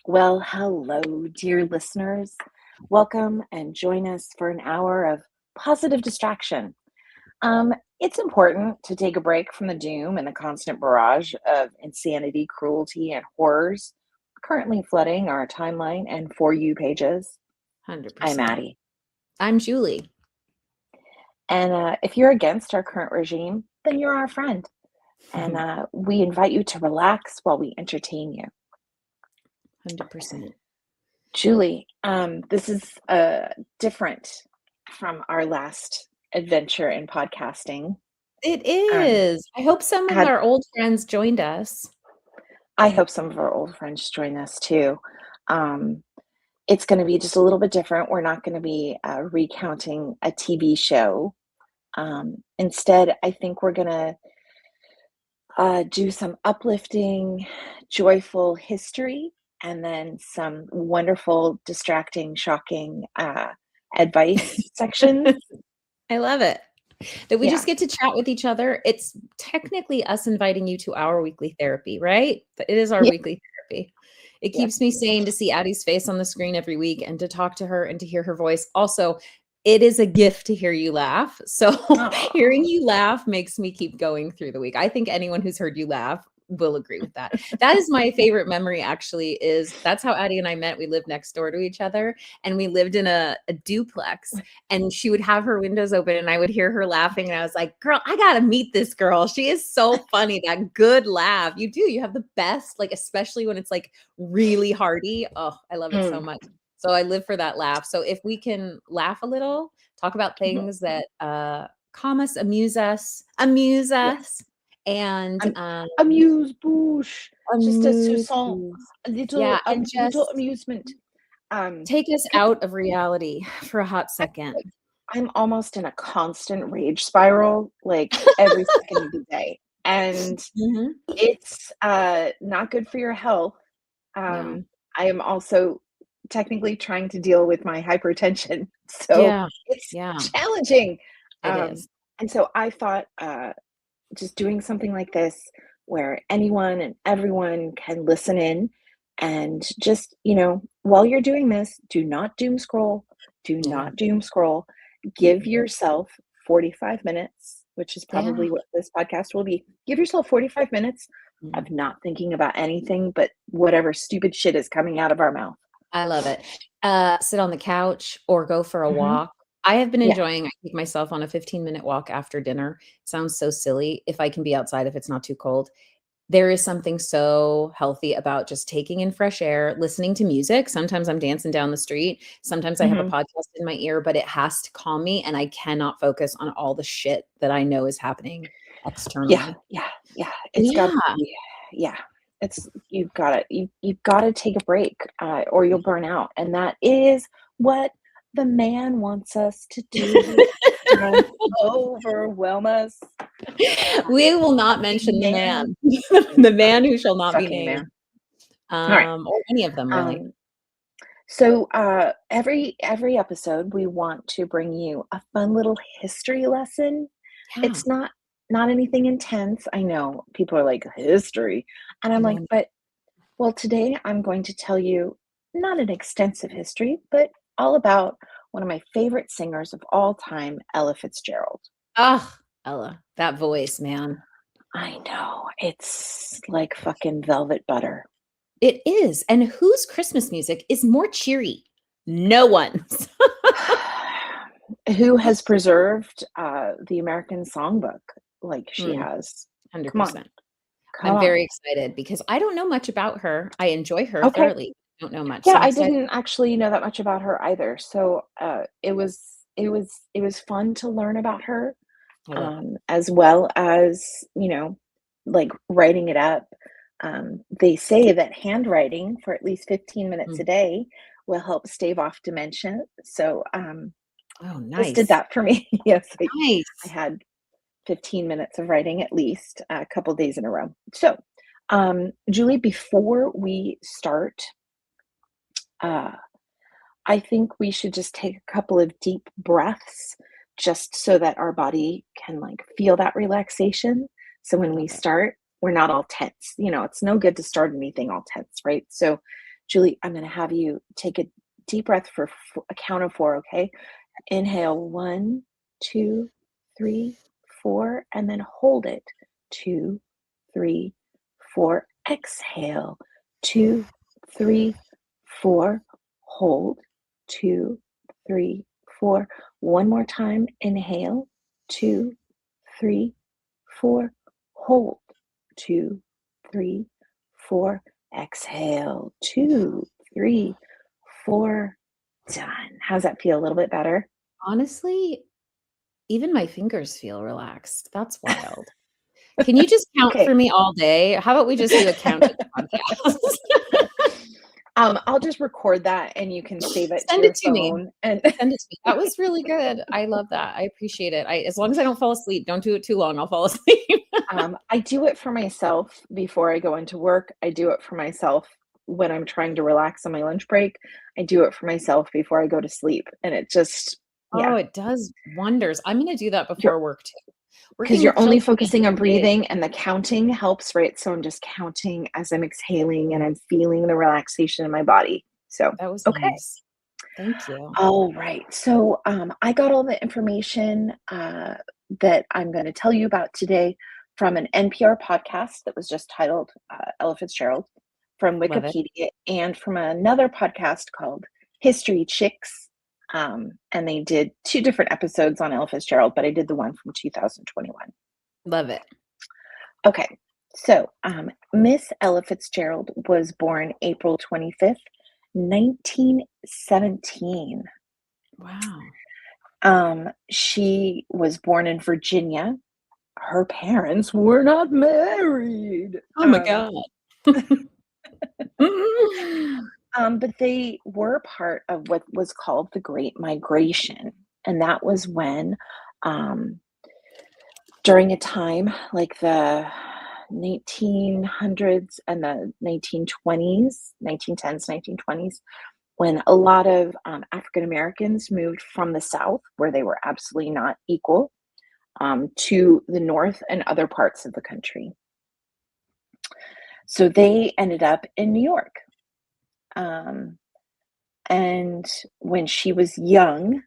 Well, hello, dear listeners. Welcome and join us for an hour of positive distraction. It's important to take a break from the doom and the constant barrage of insanity, cruelty, and horrors currently flooding our timeline and For You pages. I'm 100%. Addy. I'm Julie. And if you're against our current regime, then you're our friend. And we invite you to relax while we entertain you. 100%. Julie, this is different from our last adventure in podcasting. It is. I hope some of Had our old friends joined us. I hope some of our old friends join us too. Um, it's going to be just a little bit different. We're not going to be recounting a TV show. Instead, I think we're going to do some uplifting, joyful history, and then some wonderful, distracting, shocking advice sections. I love it. That we Yeah. just get to chat with each other. It's technically us inviting you to our weekly therapy, right? It is our Yeah. weekly therapy. It Yeah. keeps me sane to see Addie's face on the screen every week and to talk to her and to hear her voice. Also, it is a gift to hear you laugh. So Aw. hearing you laugh makes me keep going through the week. I think anyone who's heard you laugh will agree with that. That is my favorite memory, actually, is that's how Addie and I met. We lived next door to each other and we lived in a duplex, and she would have her windows open and I would hear her laughing. And I was like, girl, I got to meet this girl. She is so funny. That good laugh. You do. You have the best, like, especially when it's like really hearty. Oh, I love it so much. So I live for that laugh. So if we can laugh a little, talk about things that calm us, amuse us, Yes. and Amuse-Bouche. Just a amuse. sousson, a Yeah, and little just amusement. take us out of reality for a hot second. I'm almost in a constant rage spiral, like every second of the day. And Mhm. it's not good for your health. No. I am also technically trying to deal with my hypertension. So Yeah. it's Yeah, challenging. it Um, is. and so I thought just doing something like this where anyone and everyone can listen in and just, while you're doing this, do not doom scroll. Do Yeah. not doom scroll. Give yourself 45 minutes, which is Yeah. probably what this podcast will be. Give yourself 45 minutes Mhm. of not thinking about anything but whatever stupid shit is coming out of our mouth. I love it. Sit on the couch or go for a Mhm. walk. I have been Yeah. enjoying I take myself on a 15-minute walk after dinner. Sounds so silly if I can be outside if it's not too cold. There is something so healthy about just taking in fresh air, listening to music. Sometimes I'm dancing down the street. Sometimes I have a Mhm. podcast in my ear, but it has to calm me and I cannot focus on all the shit that I know is happening Yeah, externally. yeah, yeah. It's got Yeah. yeah. It's you've gotta take a break, or you'll burn out, and that is what the man wants us to do. Don't overwhelm us. We will not Fucking mention the man. man, the man who shall not be Fucking named, man. Alright. or any of them really. Um, so, every episode, we want to bring you a fun little history lesson. Yeah. It's not anything intense. I know people are like, "History," and I'm like, No. "But" well, today I'm going to tell you not an extensive history, but all about one of my favorite singers of all time, Ella Fitzgerald. Ugh, Ella, that voice, man. I know, it's like fucking velvet butter. It is, and whose Christmas music is more cheery? No one's. Who has preserved the American songbook like she Mm, has? Come on, 100%. come I'm on. very excited because I don't know much about her. I enjoy her Okay. thoroughly. Don't know much, so Yeah, I'm I excited. didn't actually know that much about her either. So it was fun to learn about her, I love it. as well as, like writing it up. They say that handwriting for at least 15 minutes a Mm. day will help stave off dementia. So Oh, this did nice. that for me. Yes, I Nice. had 15 minutes of writing at least a couple days in a row. So, Julie, before we start, uh, I think we should just take a couple of deep breaths just so that our body can like feel that relaxation. So I when we love it. start, we're not all tense. It's no good to start anything all tense, right? So, Julie, I'm going to have you take a deep breath for a count of four, okay? Inhale, one, two, three, four, and then hold it. Two, three, four. Exhale, two, three, four. Hold, two, three, four. One more time. Inhale, two, three, four. Hold, two, three, four. Exhale, two, three, four. Done. How's that feel? A little bit better? Honestly, even my fingers feel relaxed. That's wild. Can you just count Okay. for me all day? How about we just do a count podcast? I'll just record that and you can save it to Send your it to me. phone. And Send it to me. That was really good. I love that. I appreciate it. As long as I don't fall asleep, don't do it too long. I'll fall asleep. I do it for myself before I go into work. I do it for myself when I'm trying to relax on my lunch break. I do it for myself before I go to sleep. And it just, Oh, yeah, it does wonders. I'm gonna do that you're before work too. because Working you're with only children can focusing on be breathing and the counting helps, right? So I'm just counting as I'm exhaling and I'm feeling the relaxation in my body. So, that was okay. nice. Thank you. All right. So I got all the information that I'm going to tell you about today from an NPR podcast that was just titled Ella Fitzgerald, from Love it. Wikipedia, and from another podcast called History Chicks. And they did two different episodes on Ella Fitzgerald, but I did the one from 2021. Love it. Okay. So Miss Ella Fitzgerald was born April 25th, 1917. Wow. She was born in Virginia. Her parents were not married. Oh my God. But they were part of what was called the Great Migration. And that was when, during a time like the 1900s and the 1920s, 1910s, 1920s, when a lot of African Americans moved from the South, where they were absolutely not equal, to the North and other parts of the country. So they ended up in New York. And when she was young,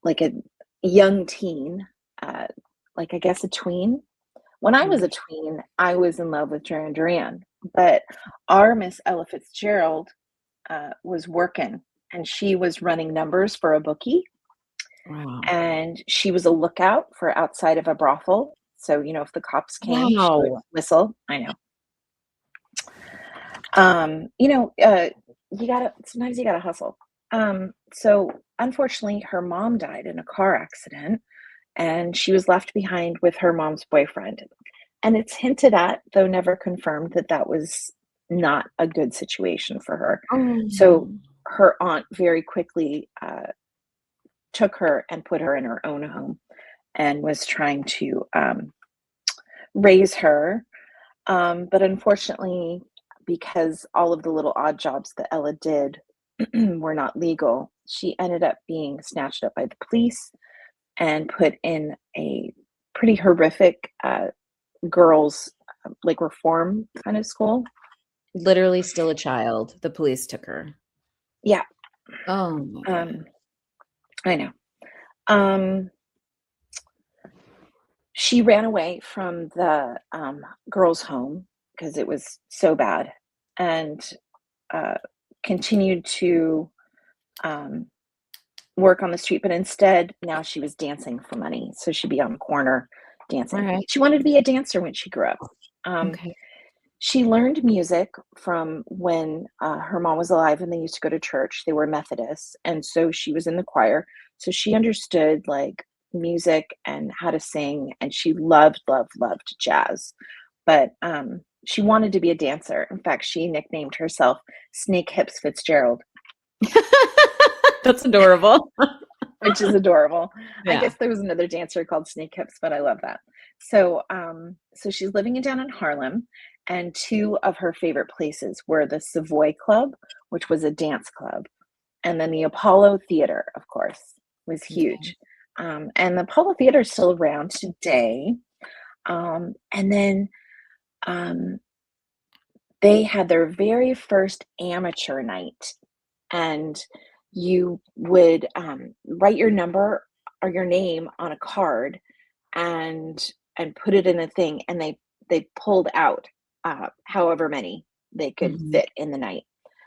like a young teen, like I guess a tween, when I was a tween, I was in love with Duran Duran. But our Miss Ella Fitzgerald was working and she was running numbers for a bookie. Wow. And she was a lookout for outside of a brothel. So, if the cops came, she would Wow. whistle. I know. Sometimes you gotta hustle. So unfortunately, her mom died in a car accident and she was left behind with her mom's boyfriend. And it's hinted at, though never confirmed, that that was not a good situation for her. So Oh. her aunt very quickly took her and put her in her own home and was trying to raise her. But unfortunately, because all of the little odd jobs that Ella did were not legal, she ended up being snatched up by the police and put in a pretty horrific girls like reform kind of school. Literally still a child. The police took her. Yeah. Oh my God. I know. She ran away from the girls' home because it was so bad, and continued to work on the street. But instead, now she was dancing for money. So she'd be on the corner dancing. All right. She wanted to be a dancer when she grew up. Okay. She learned music from when her mom was alive and they used to go to church. They were Methodists. And so she was in the choir. So she understood like music and how to sing. And she loved, loved, loved jazz. But she wanted to be a dancer. In fact, she nicknamed herself Snake Hips Fitzgerald. That's adorable. Which is adorable. I Yeah. guess there was another dancer called Snake Hips, but I love that. So she's living down in Harlem, and two of her favorite places were the Savoy Club, which was a dance club, and then the Apollo Theater, of course, was Okay. huge. And the Apollo Theater is still around today. And then um, they had their very first amateur night, and you would write your number or your name on a card and put it in a thing, and they pulled out however many they could Mhm, fit in the night,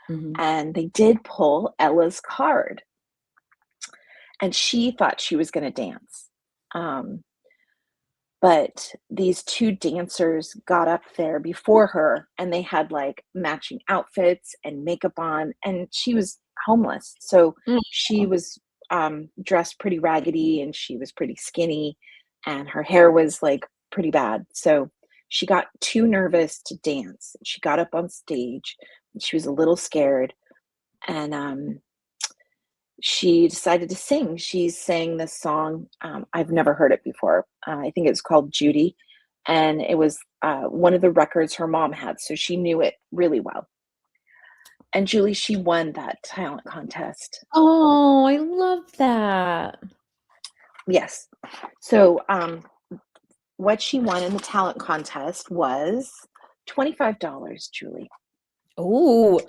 mhm. and they did pull Ella's card, and she thought she was going to dance. Um, but these two dancers got up there before her, and they had like matching outfits and makeup on, and she was homeless, so Mm. she was dressed pretty raggedy, and she was pretty skinny, and her hair was like pretty bad, so she got too nervous to dance. She got up on stage, and she was a little scared, and she decided to sing. She sang this song. I've never heard it before. I think it's called Judy, and it was one of the records her mom had, so she knew it really well. And Julie, she won that talent contest. Oh, I love that. Yes. So, what she won in the talent contest was $25, Julie. Ooh.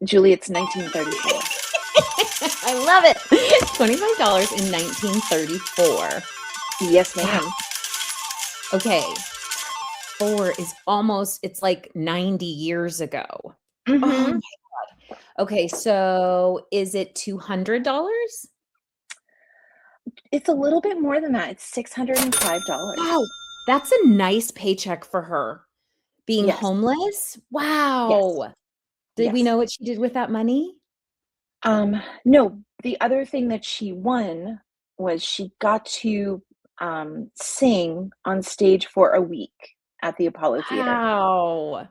Julie, it's 1934. I love it. $25 in 1934. Yes, Wow. ma'am. Okay. 4 is almost it's like 90 years ago. Oh Hmm. my okay, so is it $200? It's a little bit more than that. It's $605. Wow, that's a nice paycheck for her. Being Yes, homeless? yes, Wow. Did we yes. know what she did with that money? No, the other thing that she won was she got to sing on stage for a week at the Apollo Theater. Wow.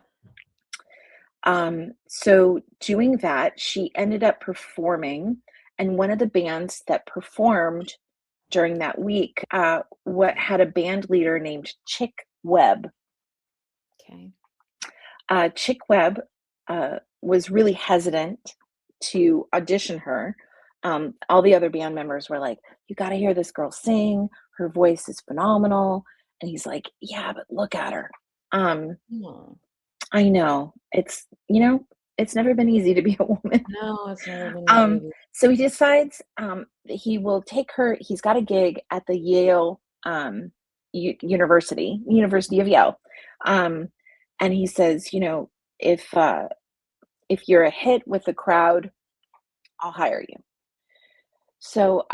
So doing that, she ended up performing, and one of the bands that performed during that week, what had a band leader named Chick Webb. Okay. Chick Webb was really hesitant to audition her. All the other band members were like, "You got to hear this girl sing. Her voice is phenomenal." And he's like, "Yeah, but look at her." Um, Oh. I know it's never been easy to be a woman. No, it's never been easy to Um, be so he decides that he will take her. He's got a gig at the Yale University of Yale, um, and he says, if if you're a hit with the crowd, I'll hire you. So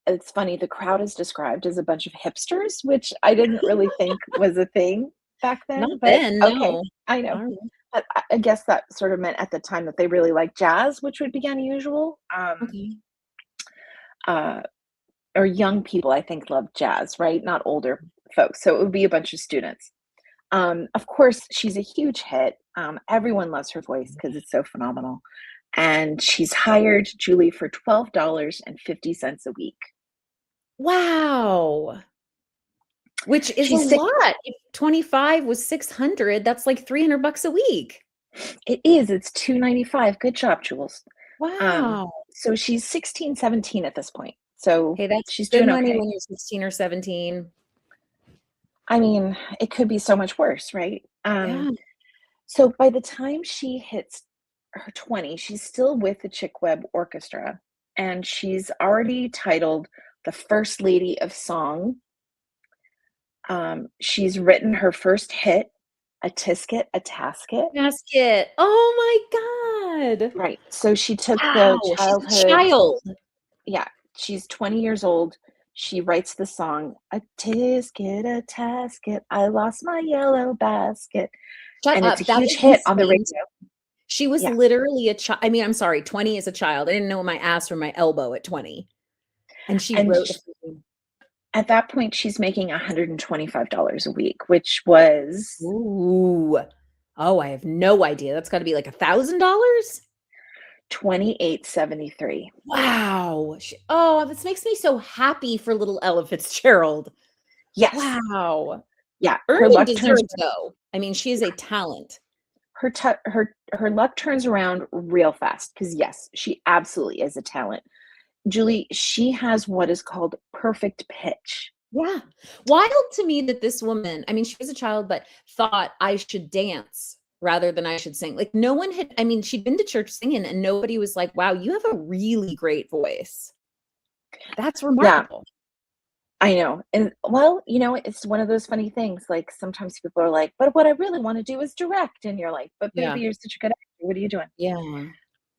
it's funny. The crowd is described as a bunch of hipsters, which I didn't really think was a thing back Not then. But then, okay, no. I know. Alright. But I guess that sort of meant at the time that they really liked jazz, which would be unusual. Okay. Uh, or young people, I think, love jazz, right? Not older folks. So it would be a bunch of students. Of course, she's a huge hit. Everyone loves her voice because it's so phenomenal. And she's hired Julie for $12.50 a week. Wow. Which is a She's sick. lot. If 25 was 600, that's like 300 bucks a week. It is. It's 295. Good job, Jules. Wow. So she's 16, 17 at this point. So Hey, that's she's good doing money okay. when you're 16 or 17. I mean, it could be so much worse, right? Yeah. So by the time she hits her 20, she's still with the Chick Webb Orchestra, and she's already titled the First Lady of Song. She's written her first hit, A Tisket, a Tasket. Basket. Oh my god. Right. So she took the Wow, she's a childhood. child. Yeah, she's 20 years old. She writes the song, A Tisket, a Tasket, I lost my yellow basket. Shut And it's a up. That huge is hit on the insane. radio. She was Yeah. literally a child. I mean, I'm sorry, 20 is a child. I didn't know my ass from my elbow at 20. And she And wrote a freaking at that point, she's making $125 a week, which was ooh. Oh, I have no idea. That's gotta be like $1,000? 28.73. Wow. Oh, this makes me so happy for little Ella Fitzgerald. Yes. Wow. Yeah. Her Earned and luck turns deserved, though. I mean, she is a talent. her luck turns around real fast because yes, she absolutely is a talent. Julie, she has what is called perfect pitch. Yeah. Wild to me that this woman, I mean, she was a child, but thought I should dance rather than I should sing. Like no one had, I mean, she'd been to church singing and nobody was like, wow, you have a really great voice. That's Yeah, remarkable. I know. And well, it's one of those funny things. Like sometimes people are like, but what I really want to do is direct. And you're like, but Yeah. baby, you're such a good actor. What are you doing? Yeah.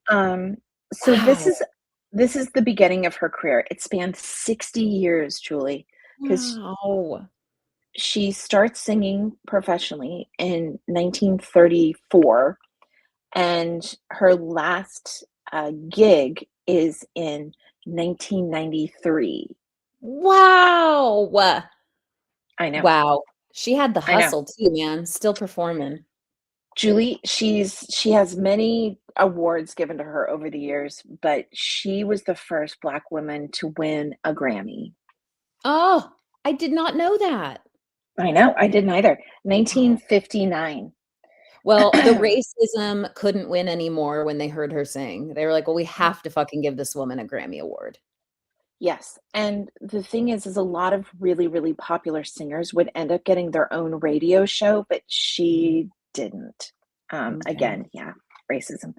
Um, so Wow. this is the beginning of her career. It spanned 60 years, Julie, because Wow. she starts singing professionally in 1934, and her last gig is in 1993. Wow. I know, Wow. She had the I know. hustle too, man. Still performing. Julie, she has many awards given to her over the years, but she was the first Black woman to win a Grammy. Oh, I did not know that. I know, I didn't either. Wow. 1959. Well, the racism couldn't win anymore when they heard her sing. They were like, "Well, we have to fucking give this woman a Grammy award." Yes, and the thing is a lot of really, really popular singers would end up getting their own radio show, but Mhm. she didn't. Okay. Again, yeah, racism.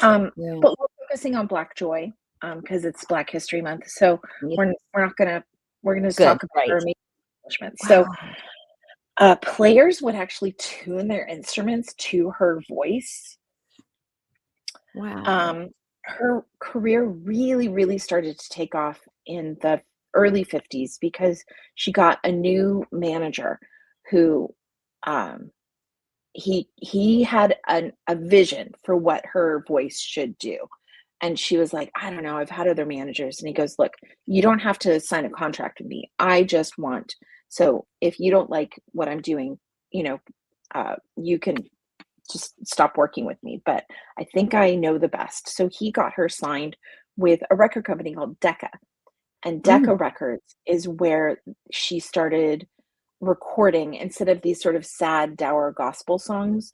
Um, Yeah. but we're focusing on Black Joy, because it's Black History Month. So Yeah. we're not gonna we're gonna just Good. talk about her Right. amazing accomplishments. So Wow. players would actually tune their instruments to her voice. Wow. Um, Her career really, really started to take off in the early 50s because she got a new manager who um, he had a vision for what her voice should do. And she was like, I don't know, I've had other managers. And he goes, look, you don't have to sign a contract with me. I just want, so if you don't like what I'm doing, you know, you can just stop working with me. But I think I know the best. So he got her signed with a record company called Decca. And Mm. Decca Records is where she started recording, instead of these sort of sad, dour gospel songs,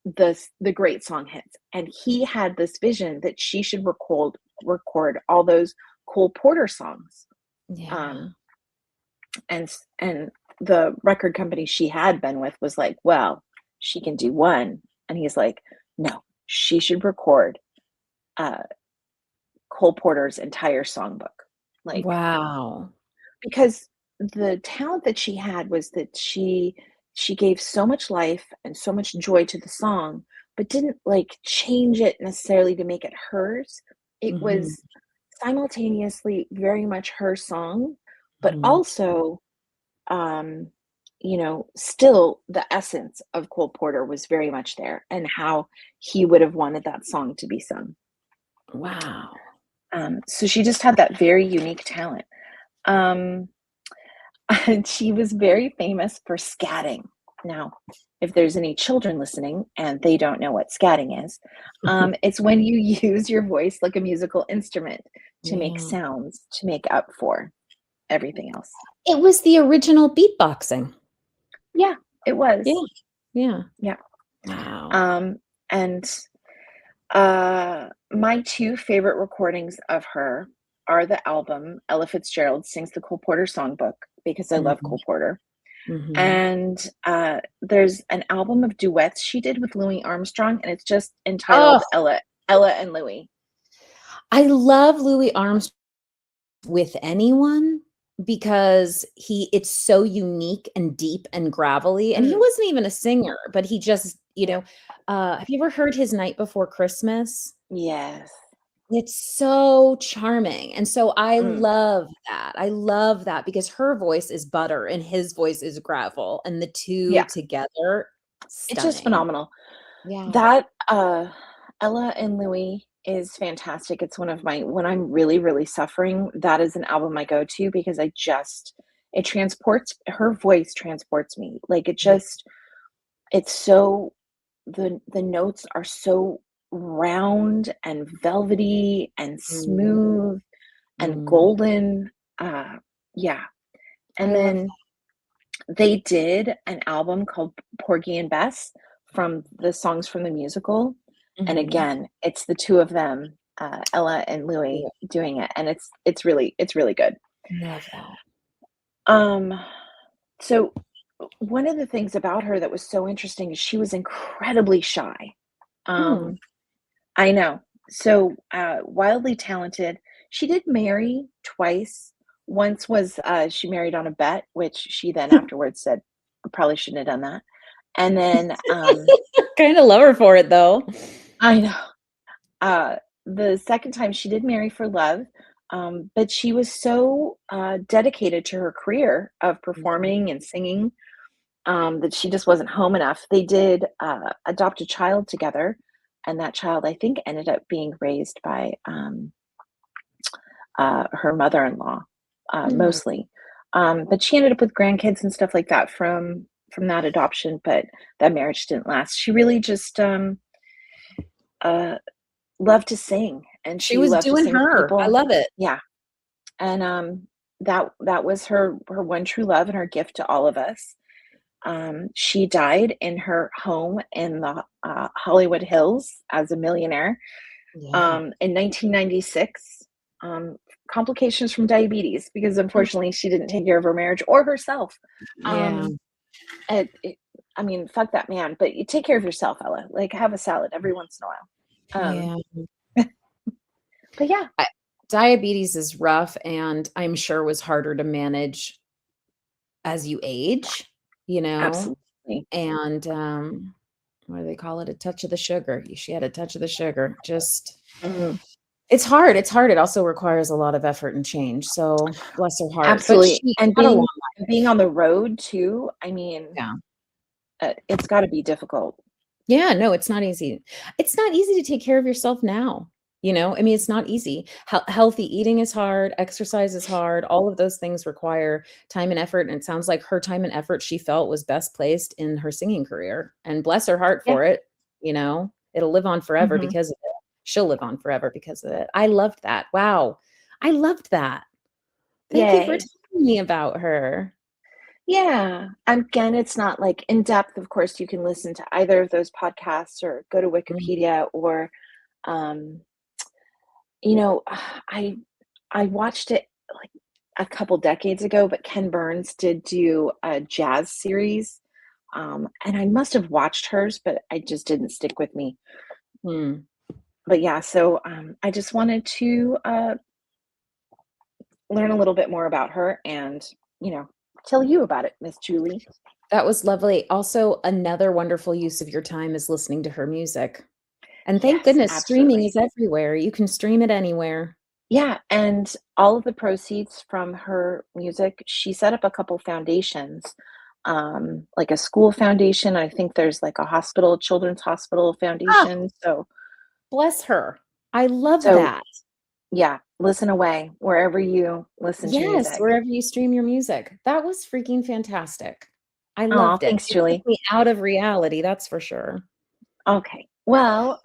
the great song hits. And he had this vision that she should record all those Cole Porter songs. Yeah. Um, and the record company she had been with was like, well, she can do one. And he's like, no, she should record uh, Cole Porter's entire songbook. Like, Wow. because the talent that she had was that she gave so much life and so much joy to the song, but didn't like change it necessarily to make it hers. It Mhm. was simultaneously very much her song, but Mhm. also um still the essence of Cole Porter was very much there, and how he would have wanted that song to be sung. Wow. So she just had that very unique talent. um And she was very famous for scatting. Now, if there's any children listening and they don't know what scatting is, it's when you use your voice like a musical instrument to make Yeah. sounds to make up for everything else. It was the original beatboxing. Yeah, it Yeah. was. Yeah. Yeah. Wow. Um, and my two favorite recordings of her are the album Ella Fitzgerald Sings the Cole Porter Songbook, because I love Mhm. Cole Porter. Mhm. And there's an album of duets she did with Louis Armstrong, and it's just Oh, entitled Ella and Louis. I love Louis Armstrong with anyone because it's so unique and deep and gravelly, and he Mm, wasn't even a singer, but he just, have you ever heard his Night Before Christmas? yes. It's so charming, and so I Mm, love that. I love that because her voice is butter and his voice is gravel, and the 2 yeah, together, it's just stunning. phenomenal. Yeah. That Ella and Louis is fantastic. It's one of my, when I'm really, really suffering, that is an album I go to, because it transports, her voice transports me. Like it Yeah. just, it's so, the notes are so round and velvety and Mm, smooth and mm. golden. Uh, yeah. I And love then they did an album called Porgy and Bess, from the songs from the musical. that. And Mhm. again, it's the two of them, Ella and Yeah, Louis, doing it, and it's really good. love that. Um, so one of the things about her that was so interesting is she was incredibly shy. Hmm. Um, I know. So, wildly talented. She did marry twice. Once was, she married on a bet, which she then afterwards said, "I probably shouldn't have done that." And then, Kind of love her for it though. I know, uh, the second time she did marry for love, but she was so, dedicated to her career of Mhm. performing and singing, that she just wasn't home enough. They did, adopt a child together, and that child, I think, ended up being raised by, her mother-in-law, Hmm. mostly. But she ended up with grandkids and stuff like that from that adoption, but that marriage didn't last. She really just, uh, loved to sing, and She she was loved to doing sing with her. I people. love it. Yeah, and, that was her one true love and her gift to all of us. She died in her home in the, Hollywood Hills as a millionaire, Yeah. in 1996, complications from diabetes because Oh, unfortunately she didn't take care of her marriage or herself. yeah. It I mean, fuck that man, but you take care of yourself, Ella. Like, have a salad every once in a while. Yeah. But yeah, I Diabetes is rough and I'm sure was harder to manage as you age, you know? absolutely. And, what do they call it? A touch of the sugar. She had a touch of the sugar. Just Mhm. it's hard, it's hard. It also requires a lot of effort and change, so bless her heart. But Absolutely, she and had a long being on the road too, I mean, yeah. it's gotta be difficult. Yeah, no, it's not easy. It's not easy to take care of yourself now, you know? I mean, it's not easy. Healthy eating is hard, exercise is hard, all of those things require time and effort, and it sounds like her time and effort she felt was best placed in her singing career, and bless her heart Yeah, for it, you know? It'll live on forever mhm, because of it. She'll live on forever because of it. I loved that. Wow. I loved that. Thank you for yay. telling me about her. Yeah. Again, it's not like in depth. Of course, you can listen to either of those podcasts or go to Mm. Wikipedia or, um, you know, I watched it like a couple decades ago, but Ken Burns did do a jazz series. And I must have watched hers, but I just didn't stick with me. Hmm. But yeah, so I just wanted to learn a little bit more about her and, you know, tell you about it, Miss Julie. That was lovely. Also, another wonderful use of your time is listening to her music. And thank Yes, goodness streaming absolutely. is everywhere. You can stream it anywhere. Yeah, and all of the proceeds from her music, she set up a couple foundations, like a school foundation. I think there's like a hospital, children's hospital Ah, foundation. bless her. I love So that. yeah, listen away wherever you listen to Yes, music. wherever you stream your music. That was freaking fantastic. I Oh, loved it. thanks, It took Julie. me out of reality, that's for sure. Okay. Well,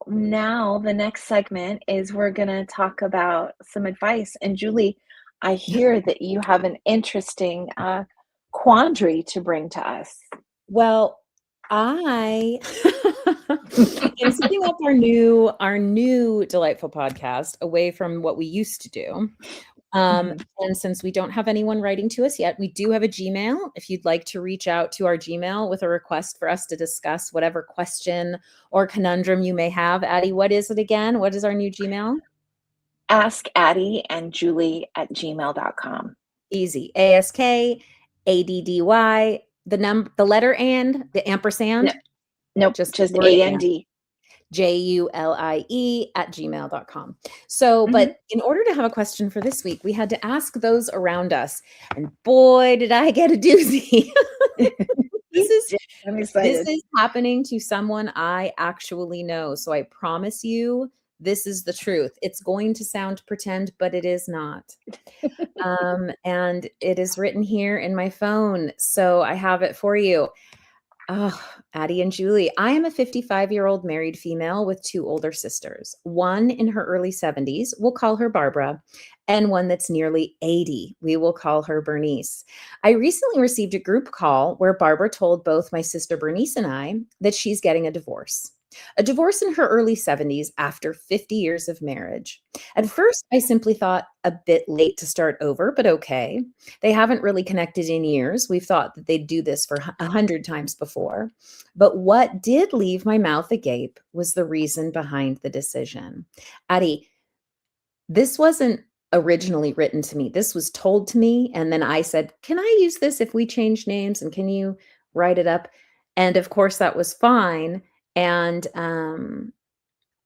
now the next segment is we're gonna talk about some advice. And Julie, I hear that you have an interesting quandary to bring to us. Well, I in setting up our new delightful podcast away from what we used to do. Mhm. And since we don't have anyone writing to us yet, we do have a Gmail. If you'd like to reach out to our Gmail with a request for us to discuss whatever question or conundrum you may have, Addie, what is it again? What is our new Gmail? Ask Addy and Julie at gmail.com. Easy. ASKADDY, the letter and the No, ampersand, nope, just the just word and. AND. JULIE at gmail.com. So, Mhm. but in order to have a question for this week, we had to ask those around us. And boy, did I get a doozy. this is Yeah, I'm this excited. is happening to someone I actually know. So I promise you, this is the truth. It's going to sound pretend, but it is not. And it is written here in my phone. So I have it for you. Oh, Addie and Julie. I am a 55-year-old married female with two older sisters, one in her early 70s. We'll call her Barbara, and one that's nearly 80. We will call her Bernice. I recently received a group call where Barbara told both my sister Bernice and I that she's getting a divorce. A divorce in her early 70s after 50 years of marriage. At first, I simply thought a bit late to start over, but okay. They haven't really connected in years. We've thought that they'd do this for 100 times before. But what did leave my mouth agape was the reason behind the decision. Addie, this wasn't originally written to me. This was told to me. And then I said, can I use this if we change names? And can you write it up? And of course, that was fine. And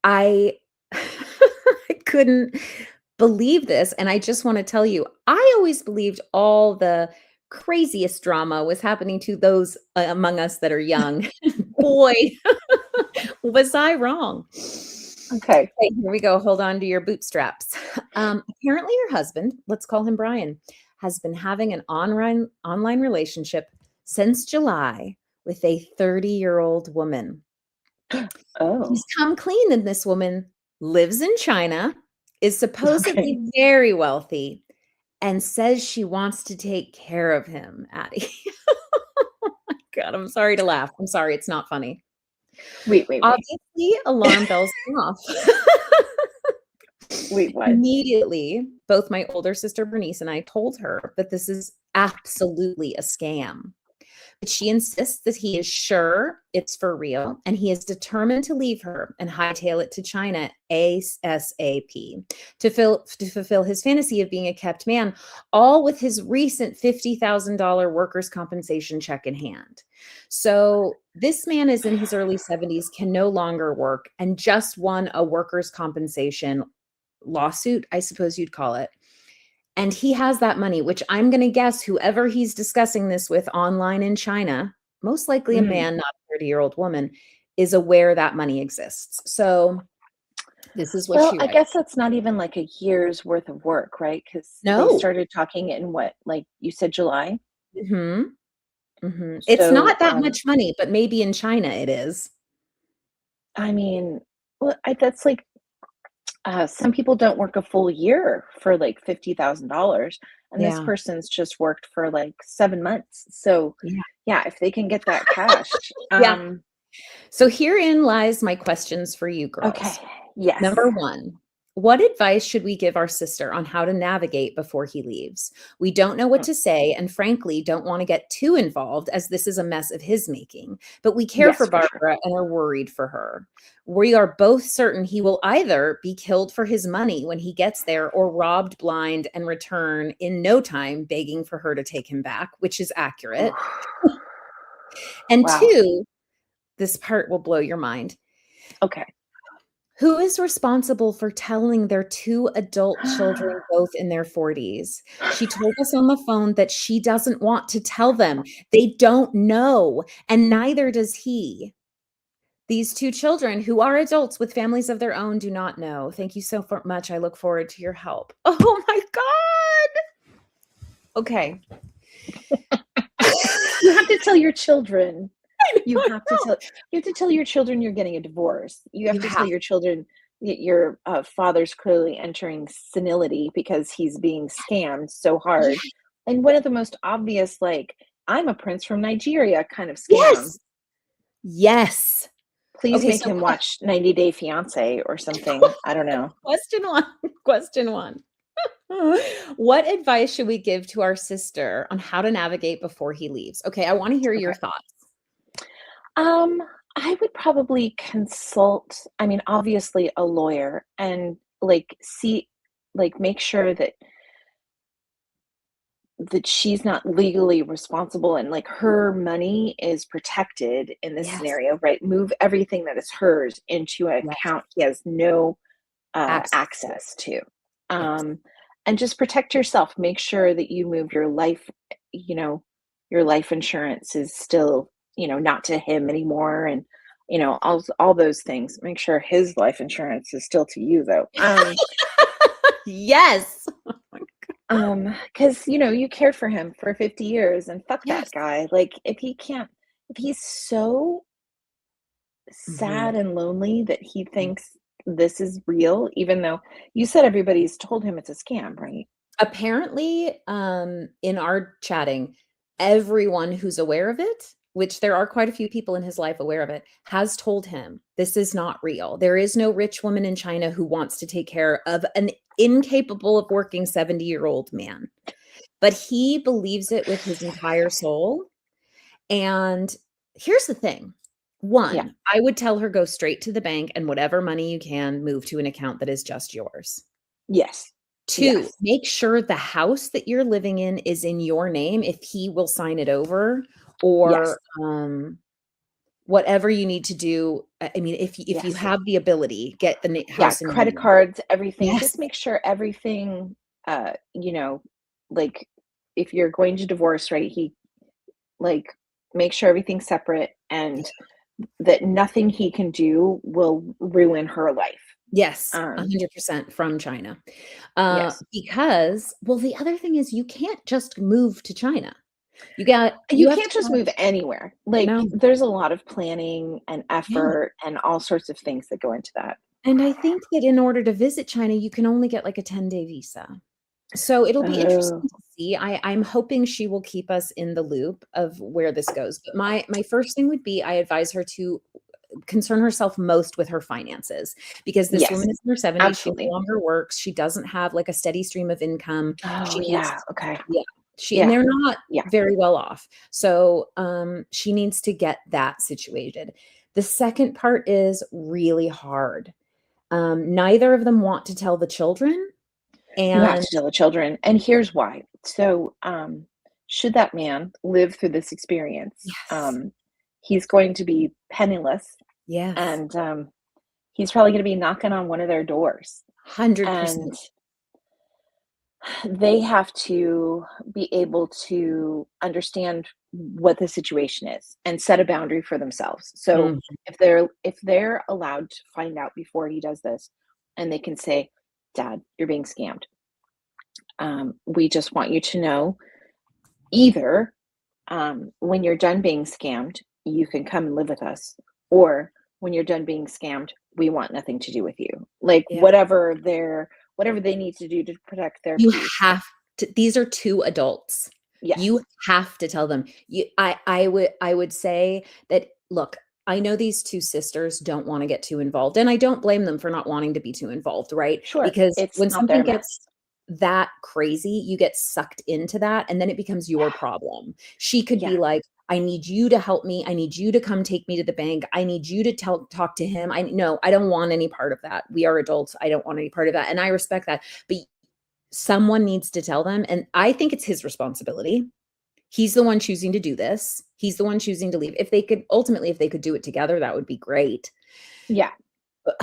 I I couldn't believe this. And I just want to tell you, I always believed all the craziest drama was happening to those among us that are young. Boy, was I wrong. Okay. Okay, here we go. Hold on to your bootstraps. Apparently, your husband, let's call him Brian, has been having an online relationship since July with a 30-year-old woman. Oh, He's come clean, and this woman lives in China, is supposedly okay. very wealthy, and says she wants to take care of him, Addie. Oh my God, I'm sorry to laugh. I'm sorry, it's not funny. Wait, wait, wait. Obviously, alarm bells went off. Wait, what? Immediately, both my older sister Bernice and I told her that this is absolutely a scam. But she insists that he is sure it's for real, and he is determined to leave her and hightail it to China ASAP to fulfill his fantasy of being a kept man, all with his recent $50,000 workers' compensation check in hand. So this man is in his early 70s, can no longer work, and just won a workers' compensation lawsuit, I suppose you'd call it. And he has that money, which I'm going to guess whoever he's discussing this with online in China, most likely a Mm. man, not a 30-year-old woman, is aware that money exists. So this is what Well, she I writes. guess that's not even like a year's worth of work, right? Because they No. started talking in what, like you said, July? Hmm. Hmm. It's So, not that much money, but maybe in China it is. I mean, well, that's like some people don't work a full year for like $50,000, and this Yeah. person's just worked for like 7 months. So, Yeah. yeah, if they can get that cash, Yeah. So herein lies my questions for you okay, girls. yes. Number one, what advice should we give our sister on how to navigate before he leaves? We don't know what Mm, to say and frankly don't want to get too involved as this is a mess of his making, but we care for yes, for sure. Barbara and are worried for her. We are both certain he will either be killed for his money when he gets there or robbed blind and return in no time begging for her to take him back, which is accurate. Oof. And Wow. two, this part will blow your mind. Okay. Who is responsible for telling their two adult children, both in their 40s? She told us on the phone that she doesn't want to tell them. They don't know, and neither does he. These two children, who are adults with families of their own, do not know. Thank you so much. I look forward to your help. Oh my God. Okay. You have to tell your children. You I have to tell you have to tell your children you're getting a divorce. You have You to tell have. your children that your father's clearly entering senility because he's being scammed so hard. Yeah. And one of the most obvious, like, I'm a prince from Nigeria kind of scam. Yes. Yes. Please Okay, make so him watch 90 Day Fiance or something. I don't know. question one. Question one. What advice should we give to our sister on how to navigate before he leaves? Okay, I want to hear your Okay. thoughts. Um, I would probably consult, I mean, obviously a lawyer and like see, like make sure that she's not legally responsible and like her money is protected in this Yes, scenario, right? Move everything that is hers into an yes, account he has no access to it. access to. Yes, Um, and just protect yourself. Make sure that you move your life, you know, your life insurance is still, not to him anymore. And, all those things. Make sure his life insurance is still to you though. yes, Because you cared for him for 50 years and fuck that yes. guy. Like if he's so Mhm. sad and lonely that he thinks this is real, even though you said everybody's told him it's a scam, right? Apparently, in our chatting, everyone who's aware of it which there are quite a few people in his life aware of it, has told him this is not real. There is no rich woman in China who wants to take care of an incapable of working 70-year-old man. But he believes it with his entire soul. And here's the thing. Yeah. One, I would tell her go straight to the bank and whatever money you can move to an account that is just yours. Yes. Two, Yes. make sure the house that you're living in is in your name if he will sign it over, Yes. or whatever you need to do. I mean, if you Yes. have the ability, get the Yeah, house in your credit name. cards, everything. Yes. Just make sure everything, you know, like if you're going to divorce, right? Like make sure everything's separate and that nothing he can do will ruin her life. Yes, Um, 100% from China. yes. Because, well, the other thing is you can't just move to China. You You have can't to just have, move anywhere. Like no. there's a lot of planning and Yeah. effort and all sorts of things that go into that. And I think that in order to visit China, you can only get like a 10-day visa. So it'll be Oh, interesting to see. I'm hoping she will keep us in the loop of where this goes. But my first thing would be I advise her to concern herself most with her finances, because this yes, woman is in her 70s. She no absolutely. longer works. She doesn't have like a steady stream of income. Oh, She needs, yeah. Okay. yeah, and Yeah. they're not Yeah. very well off. So she needs to get that situated. The second part is really hard. Neither of them want to tell the children. You have And to tell the children, and here's why. So, should that man live through this experience, yes, he's going to be penniless, yes, and, he's probably gonna be knocking on one of their doors, and 100%. they have to be able to understand what the situation is and set a boundary for themselves. So, Mhm. if they're allowed to find out before he does this, and they can say, "Dad, you're being scammed. We just want you to know either when you're done being scammed, you can come and live with us, or when you're done being scammed, we want nothing to do with you." Like Yeah. whatever they need to do to protect their You peace. have to, these are 2 adults. You Yes. have to tell them. I would say that, look, I know these 2 sisters don't wanna get too involved, and I don't blame them for not wanting to be too involved, right? Sure. Because It's when not their something mess. gets that crazy, you get sucked into that, and then it becomes your Yeah. problem. She could Yeah. be like, "I need you to help me. I need you to come take me to the bank. I need you to talk to him. I no, I don't want any part of that. We are adults. I don't want any part of that." And I respect that. But someone needs to tell them, and I think it's his responsibility. He's the one choosing to do this. He's the one choosing to leave. If they could do it together, that would be great. Yeah. But,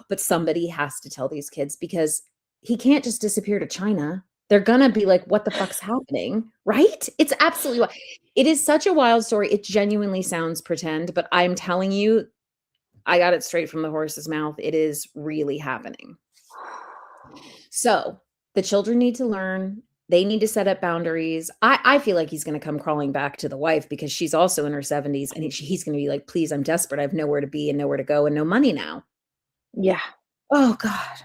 but somebody has to tell these kids, because he can't just disappear to China. They're gonna be like, "What the fuck's happening?" Right? It's absolutely it is such a wild story. It genuinely sounds pretend, but I'm telling you, I got it straight from the horse's mouth. It is really happening. So, the children need to learn. They need to set up boundaries. I feel like he's gonna come crawling back to the wife, because she's also in her 70s, and he's gonna be like, "Please, I'm desperate. I have nowhere to be and nowhere to go and no money now." Yeah. Oh god.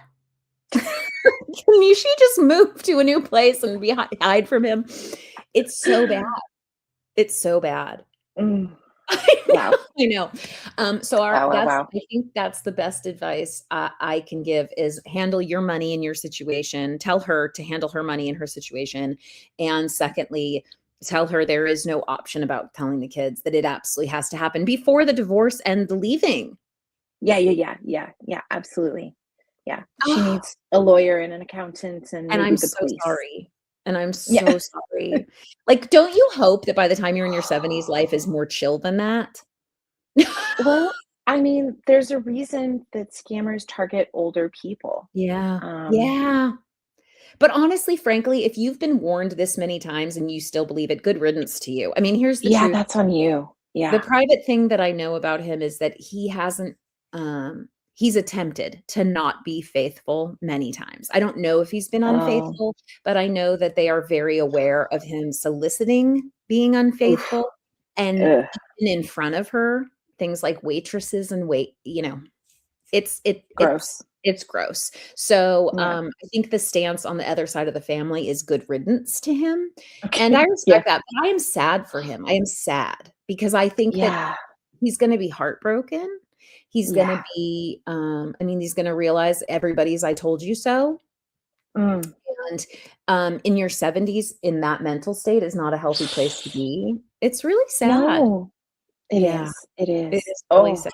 She just move to a new place and hide from him? It's so bad. It's so bad. Mm. I know, Wow. I know. So Wow, wow, that's, wow. I think that's the best advice I can give, is handle your money in your situation. Tell her to handle her money in her situation. And secondly, tell her there is no option about telling the kids, that it absolutely has to happen before the divorce and the leaving. Yeah, yeah, yeah, yeah, yeah, absolutely. Yeah. She Oh, needs a lawyer and an accountant and and maybe I'm the so police. sorry. And I'm Yeah. so sorry. Like, don't you hope that by the time you're in your 70s, life is more chill than that? Well, I mean, there's a reason that scammers target older people. Yeah. Um, Yeah. But honestly, frankly, if you've been warned this many times and you still believe it, good riddance to you. I mean, here's the yeah, truth. that's on you. The Yeah. private thing that I know about him is that he's attempted to not be faithful many times. I don't know if he's been Oh, unfaithful, but I know that they are very aware of him soliciting being oof. unfaithful, and Ugh, even in front of her, things like waitresses and it's gross. it's gross. So, Yeah. I think the stance on the other side of the family is good riddance to him, and Okay. I Yeah. respect that, but I am sad for him. I am sad because I think that Yeah. he's gonna be heartbroken. He's Yeah. gonna be, I mean, he's gonna realize everybody's "I told you so," Mm. and, in your 70s, in that mental state is not a healthy place to be. It's really sad. No. It Yeah, is. It it is. is really Oh, sad,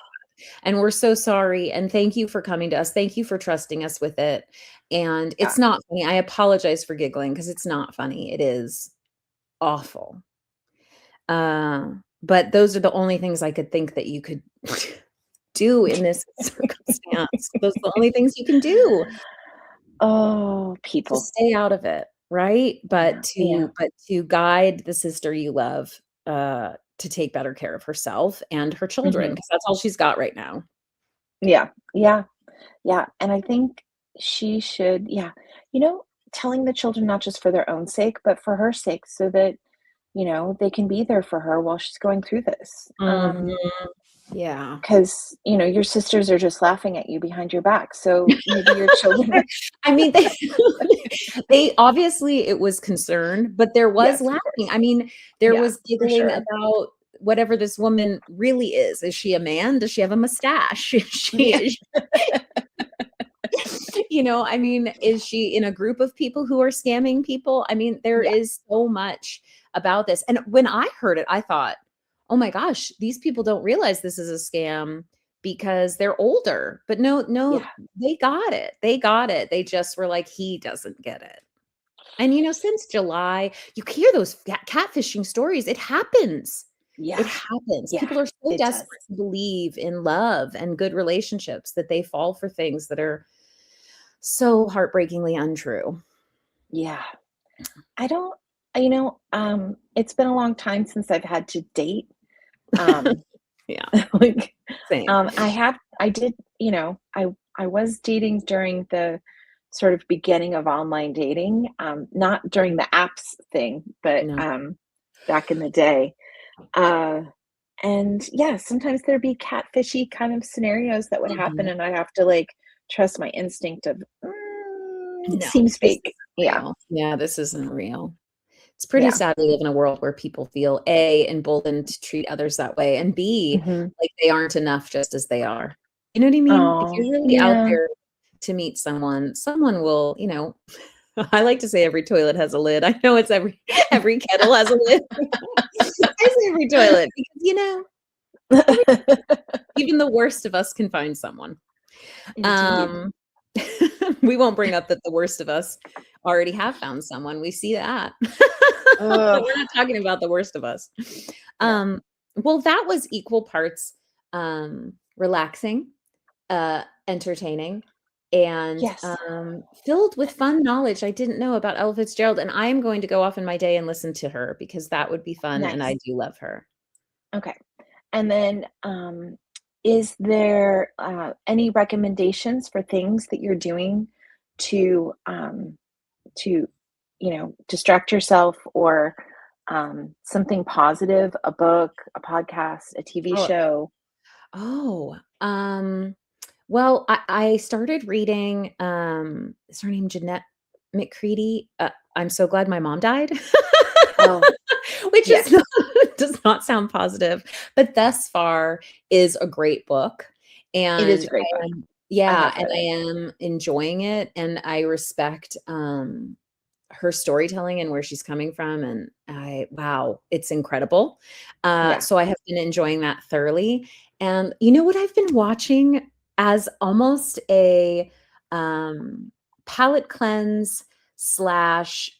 and we're so sorry, and thank you for coming to us. Thank you for trusting us with it, and yeah. it's not funny. I apologize for giggling because it's not funny. It is awful. Uh, but those are the only things I could think that you could do in this circumstance. Those are the only things you can do Oh, to people. stay out of it, right? Yeah. Yeah. But to guide the sister you love, to take better care of herself and her children, Mhm. because that's all she's got right now. Yeah. Yeah. Yeah, and I think she should, yeah, you know, telling the children not just for their own sake, but for her sake so that, they can be there for her while she's going through this. Mhm. Yeah. Because your sisters are just laughing at you behind your back, so maybe your children. I mean, they they obviously it was concern, but there was Yes, of laughing. course. I mean, there Yeah, was for giggling sure. about whatever this woman really is. Is she a man? Does she have a mustache? Yeah. I mean, is she in a group of people who are scamming people? I mean, there Yeah. is so much about this. And when I heard it, I thought, "Oh my gosh, these people don't realize this is a scam because they're older." But no, Yeah. no, they got it. They got it. They just were like, "He doesn't get it." And since July, you hear those catfishing stories. It happens. It Yeah. happens. Yeah. People are so It does. desperate to believe in love and good relationships that they fall for things that are so heartbreakingly untrue. Yeah. I don't it's been a long time since I've had to date. Um Yeah, Like, same. I did, I was dating during the sort of beginning of online dating, not during the apps thing, but, No. back in the day. Uh, and yeah, sometimes there'd be catfishy kind of scenarios that would happen, Mhm. and I'd have to, like, trust my instinct of, it No, seems this fake." isn't Yeah, real. Yeah, this isn't real. It's pretty yeah. sad we live in a world where people feel A, emboldened to treat others that way, and B, Mhm. like they aren't enough just as they are. You know what I mean? If Oh, you're really out yeah. there to meet someone, someone will, I like to say every toilet has a lid. I know it's every kettle has a lid. I say every toilet because, every even the worst of us can find someone. Indeed. Um, we won't bring up that the worst of us already have found someone. We see that. Ugh, We're not talking about the worst of us. no. Um, well, that was equal parts relaxing, entertaining, and Yes. filled with fun knowledge I didn't know about Ella Fitzgerald. And I am going to go off in my day and listen to her because that would be fun, and I Nice. do love her. Okay. And then, is there, any recommendations for things that you're doing to, distract yourself or, something positive, a book, a podcast, a TV Oh, show? oh, well, I started reading, is her name Jeanette McCready? I'm so glad my mom died, Oh, which is yes. not does not sound positive, but thus far is a great book, It is and a great book. I yeah, have and read I it. am enjoying it, and I respect, her storytelling and where she's coming from, and wow, it's incredible. Yeah. So I have been enjoying that thoroughly, and you know what I've been watching as almost a, um, palate cleanse slash,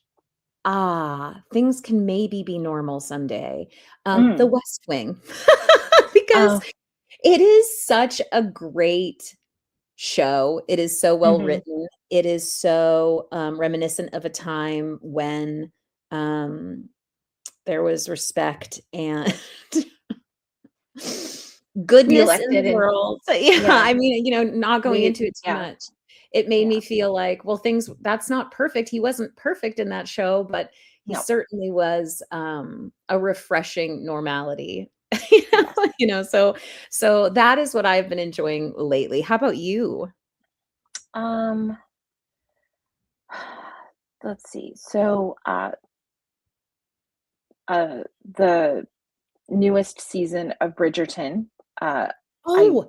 things can maybe be normal someday, The Mm. West Wing. Because Oh, it is such a great show. It is so well mhm. written. It is so, reminiscent of a time when, um, there was respect and Be goodness in the elected and world. So, yeah, yeah, I mean, not going we into it too yeah, much. It made yeah. me feel like, well, things that's not perfect. He wasn't perfect in that show, but he No. certainly was, a refreshing normality. You know Yes. so that is what I've been enjoying lately. How about you? Um, let's see. So, uh, the newest season of Bridgerton. I Oh, I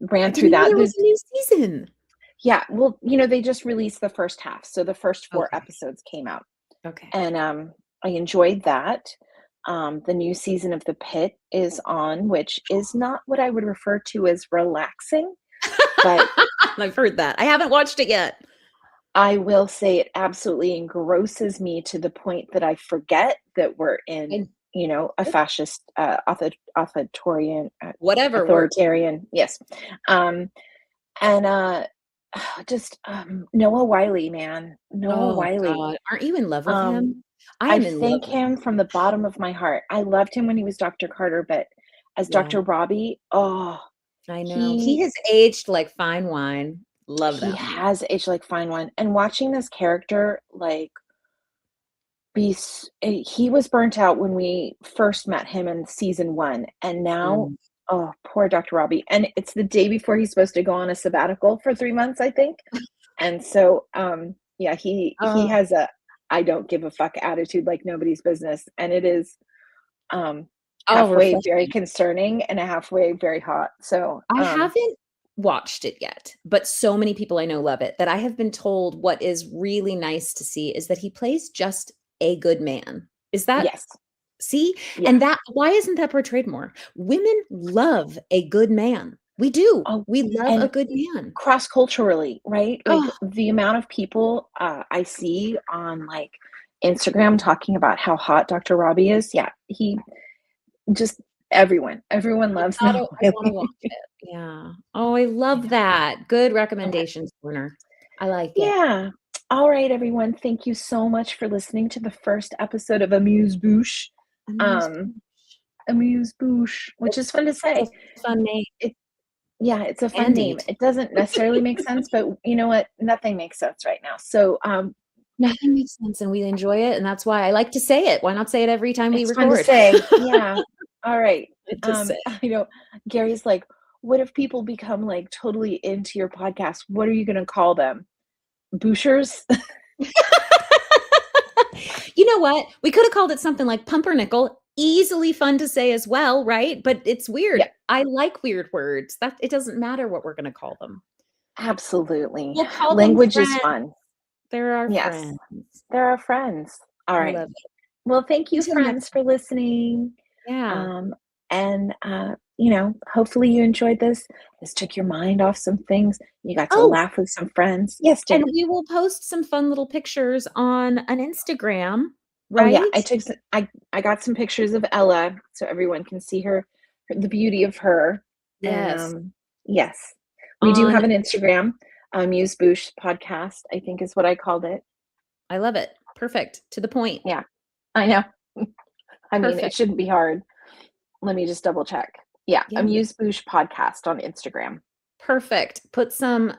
ran through didn't know that. there was a new season. Yeah, well, they just released the first half, so the first 4 Okay. episodes came out, Okay. and, I enjoyed that. The new season of The Pit is on, which is not what I would refer to as relaxing, but I've heard that. I haven't watched it yet. I will say it absolutely engrosses me to the point that I forget that we're in, I a fascist, authoritarian, whatever works. authoritarian, yes. Um, and, just, Noah Wiley, man, Noah Oh Wiley. god. Aren't you in love with Um, him? I I am in love thank with him him. from the bottom of my heart. I loved him when he was Dr. Carter, but as Yeah, Dr. Robbie, oh, I know. He he has aged like fine wine. Love he that man. has aged like fine wine, and watching this character, like, he was burnt out when we first met him in season 1, and now, Mm. oh, poor Dr. Robbie, and it's the day before he's supposed to go on a sabbatical for 3 months, I think, and so, yeah, he Oh, has a "I don't give a fuck" attitude like nobody's business, and it is, oh, halfway very refreshing. concerning and halfway very hot, so, I haven't watched it yet, but so many people I know love it that I have been told what is really nice to see is that he plays just a good man. Is that yes, see? yeah. And that why isn't that portrayed more? Women love a good man. We do. Oh, We love a and good man. cross-culturally, right? Like, Oh, the amount of people, I see on, like, Instagram talking about how hot Dr. Robbie is, yeah, he just everyone loves Noah I wanna watch Wiley. it. Yeah. Oh, I I love know. that. Good Okay. recommendations, Corner. I like it. Yeah. Alright, everyone, thank you so much for listening to the first episode of Amuse-Bouche. Amuse Um, Amuse-Bouche, which is fun to It's say. a fun name. It Yeah, it's a fun And name. eat. It doesn't necessarily make sense, but you know what? Nothing makes sense right now. So, Nothing makes sense, and we enjoy it, and that's why I like to say it. Why not say it every time we it's fun to record? say. Yeah. All right. Good to say. I know Gary's like, "What if people become, like, totally into your podcast? What are you gonna call them? Bouchers?" You know what? We coulda called it something like pumpernickel, easily fun to say as well, right? But it's Yeah, weird. I like weird words. That it doesn't matter what we're gonna call them. absolutely. We'll call them Language is friends. fun. They're our Yes. friends. They're our friends. All I right. love it. Well, thank you, Until next friends, time. for listening. Yeah. And, hopefully you enjoyed this. This took your mind off some things. You got to Oh, laugh with some friends. Yes, and dear. we will post some fun little pictures on an Instagram, Oh, yeah. right? I got some pictures of Ella so everyone can see the beauty of her. And, Yes. yes, we do On have an Instagram, Amuse-Bouche podcast, I think is what I called it. I love it. Perfect. To the point. Yeah, I know. I mean, it Perfect. shouldn't be hard. Let me just double check. Yeah, Yeah. Amuse-Bouche podcast on Instagram. Perfect. Put some,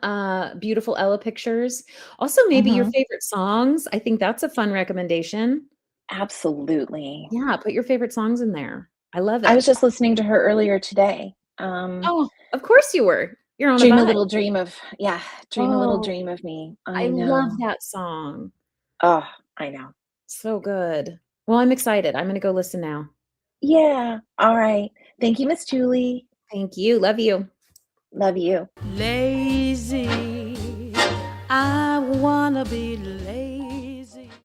beautiful Ella pictures. Also, maybe your Mhm. favorite songs. I think that's a fun recommendation. Absolutely. Yeah, put your favorite songs in there. I love I was it. just listening to her earlier today. Oh, of course you were. You're on a Dream a vibe. little dream of yeah, dream a little Oh, dream of me. I I love know. that song. Oh, I know. So good. Well, I'm excited. I'm gonna go listen now. Yeah. All right. Thank you, Miss Julie. Thank you. Love you. Love you. Lazy, I wanna be